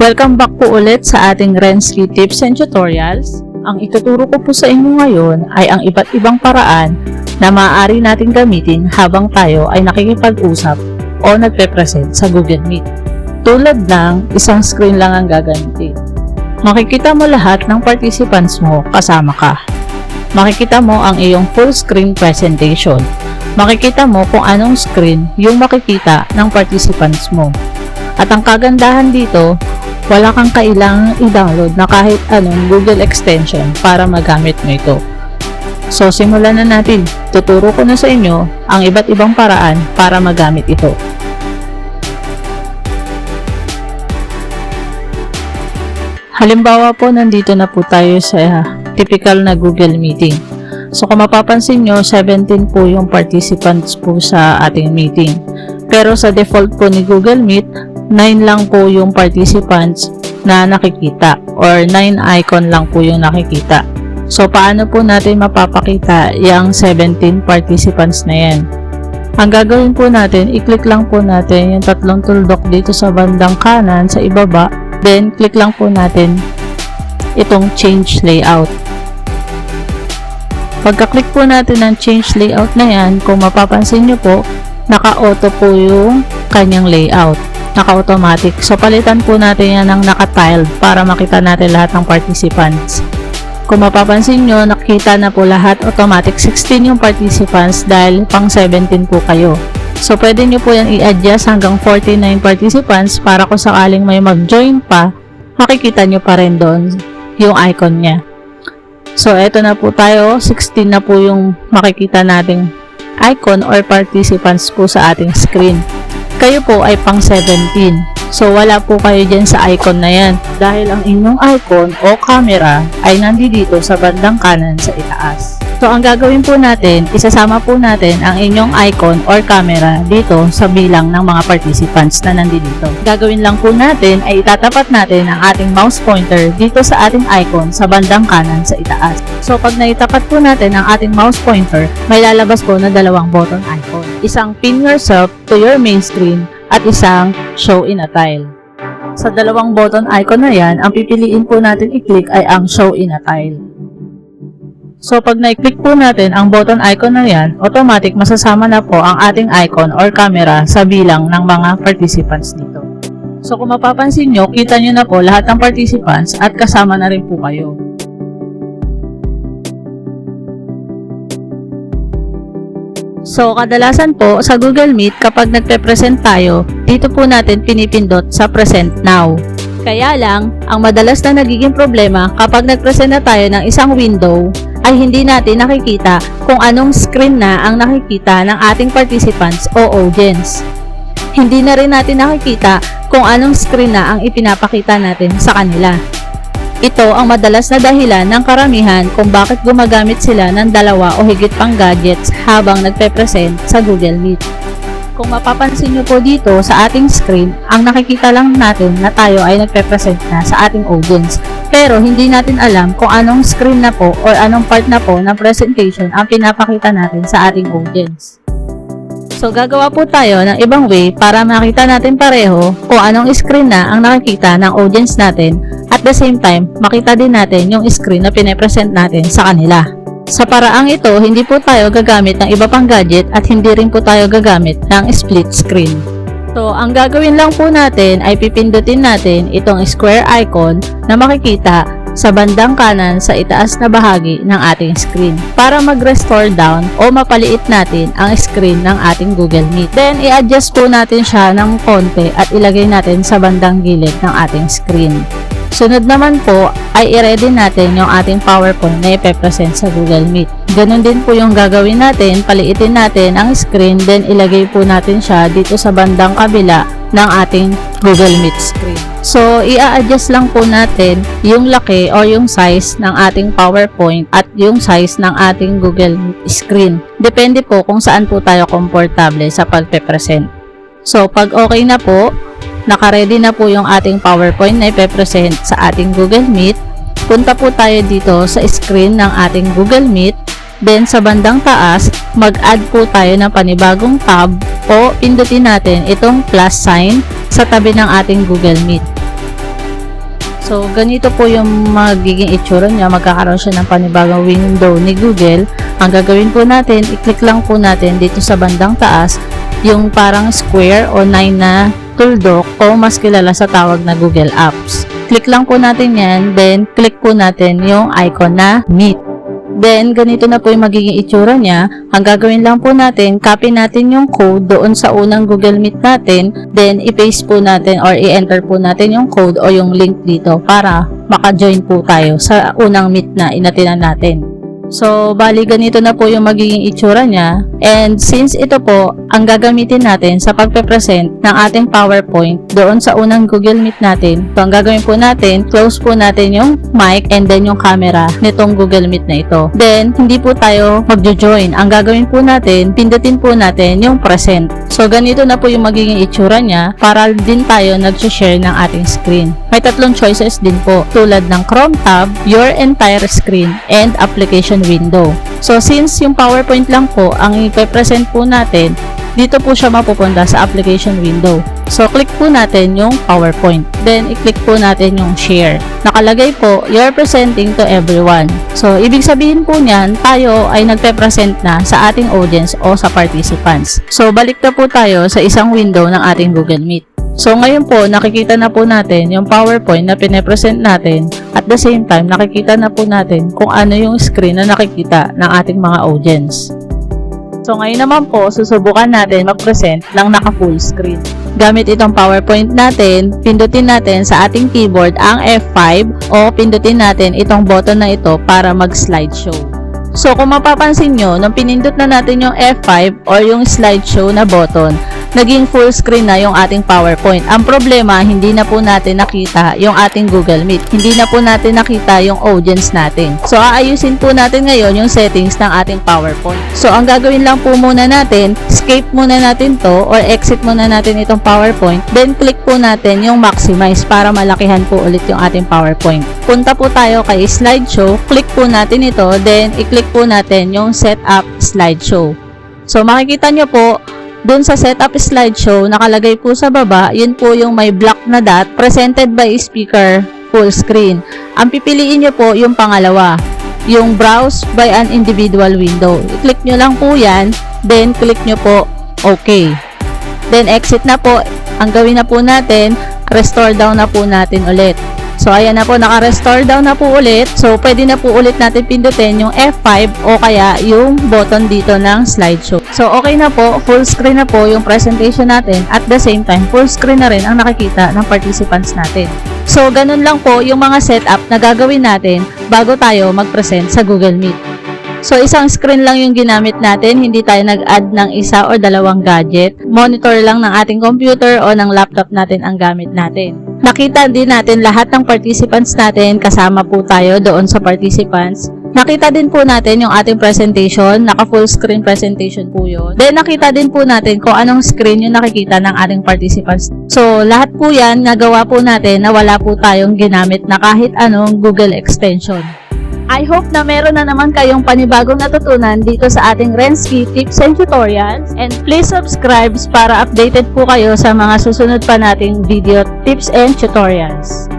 Welcome back po ulit sa ating Renski Tips and Tutorials. Ang ituturo ko po sa inyo ngayon ay ang iba't ibang paraan na maaari natin gamitin habang tayo ay nakikipag-usap o nagpe-present sa Google Meet. Tulad ng isang screen lang ang gagamitin. Makikita mo lahat ng participants mo kasama ka. Makikita mo ang iyong full screen presentation. Makikita mo kung anong screen yung makikita ng participants mo. At ang kagandahan dito, wala kang kailangang i-download na kahit anong Google extension para magamit mo ito. So, simulan na natin. Tuturo ko na sa inyo ang iba't ibang paraan para magamit ito. Halimbawa po, nandito na po tayo sa typical na Google Meeting. So, kung mapapansin nyo, 17 po yung participants po sa ating meeting. Pero sa default po ni Google Meet, 9 lang po yung participants na nakikita or 9 icon lang po yung nakikita. So, paano po natin mapapakita yung 17 participants na yan? Ang gagawin po natin, i-click lang po natin yung tatlong tuldok dito sa bandang kanan sa ibaba. Then, click lang po natin itong change layout. Pagka-click po natin ng change layout na yan, kung mapapansin nyo po, naka-auto po yung kanyang layout. Naka-automatic. So, palitan po natin yan ng naka-tiled para makita natin lahat ng participants. Kung mapapansin nyo, nakita na po lahat automatic. 16 yung participants dahil pang 17 po kayo. So, pwede nyo po yan i-adjust hanggang 49 participants para kung sakaling may mag-join pa, makikita nyo pa rin doon yung icon niya. So, eto na po tayo. 16 na po yung makikita nating icon or participants po sa ating screen. Kayo po ay pang 17. So, wala po kayo dyan sa icon na yan dahil ang inyong icon o camera ay nandito sa bandang kanan sa itaas. So, ang gagawin po natin, isasama po natin ang inyong icon or camera dito sa bilang ng mga participants na nandito. Gagawin lang po natin ay itatapat natin ang ating mouse pointer dito sa ating icon sa bandang kanan sa itaas. So, pag naitapat po natin ang ating mouse pointer, may lalabas po na dalawang button icon. Isang pin yourself to your main screen at isang show in a tile. Sa dalawang button icon na yan, ang pipiliin po natin i-click ay ang show in a tile. So, pag na-click po natin ang button icon na yan, automatic masasama na po ang ating icon or camera sa bilang ng mga participants dito. So, kung mapapansin nyo, kita nyo na po lahat ng participants at kasama na rin po kayo. So, kadalasan po sa Google Meet kapag nagpe-present tayo, dito po natin pinipindot sa Present Now. Kaya lang, ang madalas na nagiging problema kapag nag-present na tayo ng isang window, ay hindi natin nakikita kung anong screen na ang nakikita ng ating participants o audience. Hindi na rin natin nakikita kung anong screen na ang ipinapakita natin sa kanila. Ito ang madalas na dahilan ng karamihan kung bakit gumagamit sila ng dalawa o higit pang gadgets habang nagpe-present sa Google Meet. Kung mapapansin nyo po dito sa ating screen, ang nakikita lang natin na tayo ay nagpe-present na sa ating audience. Pero hindi natin alam kung anong screen na po or anong part na po ng presentation ang pinapakita natin sa ating audience. So, gagawa po tayo ng ibang way para makita natin pareho kung anong screen na ang nakikita ng audience natin at the same time, makita din natin yung screen na pinapresent natin sa kanila. Sa paraang ito, hindi po tayo gagamit ng iba pang gadget at hindi rin po tayo gagamit ng split screen. So, ang gagawin lang po natin ay pipindutin natin itong square icon na makikita sa bandang kanan sa itaas na bahagi ng ating screen para mag-restore down o mapaliit natin ang screen ng ating Google Meet. Then, i-adjust po natin siya ng konti at ilagay natin sa bandang gilid ng ating screen. Sunod naman po ay i-ready natin yung ating PowerPoint na ipe-present sa Google Meet. Ganon din po yung gagawin natin, paliitin natin ang screen, then ilagay po natin siya dito sa bandang kabila ng ating Google Meet screen. So, i-adjust lang po natin yung laki o yung size ng ating PowerPoint at yung size ng ating Google Meet screen. Depende po kung saan po tayo komportable sa pagpe-present. So, pag okay na po, naka-ready na po yung ating PowerPoint na ipe-present sa ating Google Meet. Punta po tayo dito sa screen ng ating Google Meet. Then, sa bandang taas, mag-add po tayo ng panibagong tab o pindutin natin itong plus sign sa tabi ng ating Google Meet. So, ganito po yung magiging itsura niya. Magkakaroon siya ng panibagong window ni Google. Ang gagawin po natin, i-click lang po natin dito sa bandang taas yung parang square o 9 na tuldok o mas kilala sa tawag na Google Apps. Click lang po natin yan, then click po natin yung icon na Meet. Then, ganito na po yung magiging itsura niya. Ang gagawin lang po natin, copy natin yung code doon sa unang Google Meet natin. Then, i-paste po natin or i-enter po natin yung code o yung link dito para maka-join po tayo sa unang meet na inatinan natin. So, bali ganito na po yung magiging itsura niya. And since ito po, ang gagamitin natin sa pagpe-present ng ating PowerPoint doon sa unang Google Meet natin. So, ang gagawin po natin, close po natin yung mic and then yung camera nitong Google Meet na ito. Then, hindi po tayo magjo-join. Ang gagawin po natin, pindutin po natin yung present. So, ganito na po yung magiging itsura niya para din tayo nag-share ng ating screen. May tatlong choices din po tulad ng Chrome tab, your entire screen, and application window. So, since yung PowerPoint lang po ang ipe-present po natin, dito po siya mapupunta sa application window. So, click po natin yung PowerPoint. Then, i-click po natin yung share. Nakalagay po, you're presenting to everyone. So, ibig sabihin po niyan, tayo ay nagpe-present na sa ating audience o sa participants. So, balik na po tayo sa isang window ng ating Google Meet. So, ngayon po, nakikita na po natin yung PowerPoint na pine-present natin. At the same time, nakikita na po natin kung ano yung screen na nakikita ng ating mga audience. So, ngayon naman po, susubukan natin mag-present ng naka-full screen. Gamit itong PowerPoint natin, pindutin natin sa ating keyboard ang F5 o pindutin natin itong button na ito para mag-slideshow. So, kung mapapansin nyo, nung pinindot na natin yung F5 or yung slideshow na button, naging full screen na yung ating PowerPoint. Ang problema, hindi na po natin nakita yung ating Google Meet. Hindi na po natin nakita yung audience natin. So, aayusin po natin ngayon yung settings ng ating PowerPoint. So, ang gagawin lang po muna natin, escape muna natin to or exit muna natin itong PowerPoint. Then, click po natin yung maximize para malakihan po ulit yung ating PowerPoint. Punta po tayo kay slideshow. Click po natin ito. Then, i-click po natin yung setup slideshow. So, makikita nyo po, doon sa setup slideshow, nakalagay po sa baba, yun po yung may black na dot, presented by speaker, full screen. Ang pipiliin nyo po yung pangalawa, yung browse by an individual window. I-click nyo lang po yan, then click nyo po OK. Then exit na po, ang gawin na po natin, restore down na po natin ulit. So, ayan na po, naka-restore down na po ulit. So, pwede na po ulit natin pindutin yung F5 o kaya yung button dito ng slideshow. So, okay na po, full screen na po yung presentation natin. At the same time, full screen na rin ang nakikita ng participants natin. So, ganun lang po yung mga setup na gagawin natin bago tayo mag-present sa Google Meet. So, isang screen lang yung ginamit natin, hindi tayo nag-add ng isa o dalawang gadget. Monitor lang ng ating computer o ng laptop natin ang gamit natin. Nakita din natin lahat ng participants natin, kasama po tayo doon sa participants. Nakita din po natin yung ating presentation, naka-full screen presentation po yun. Then, nakita din po natin kung anong screen yung nakikita ng ating participants. So, lahat po yan nagawa po natin na wala po tayong ginamit na kahit anong Google extension. I hope na meron na naman kayong panibagong natutunan dito sa ating Renski Tips and Tutorials. And please subscribe para updated po kayo sa mga susunod pa nating video tips and tutorials.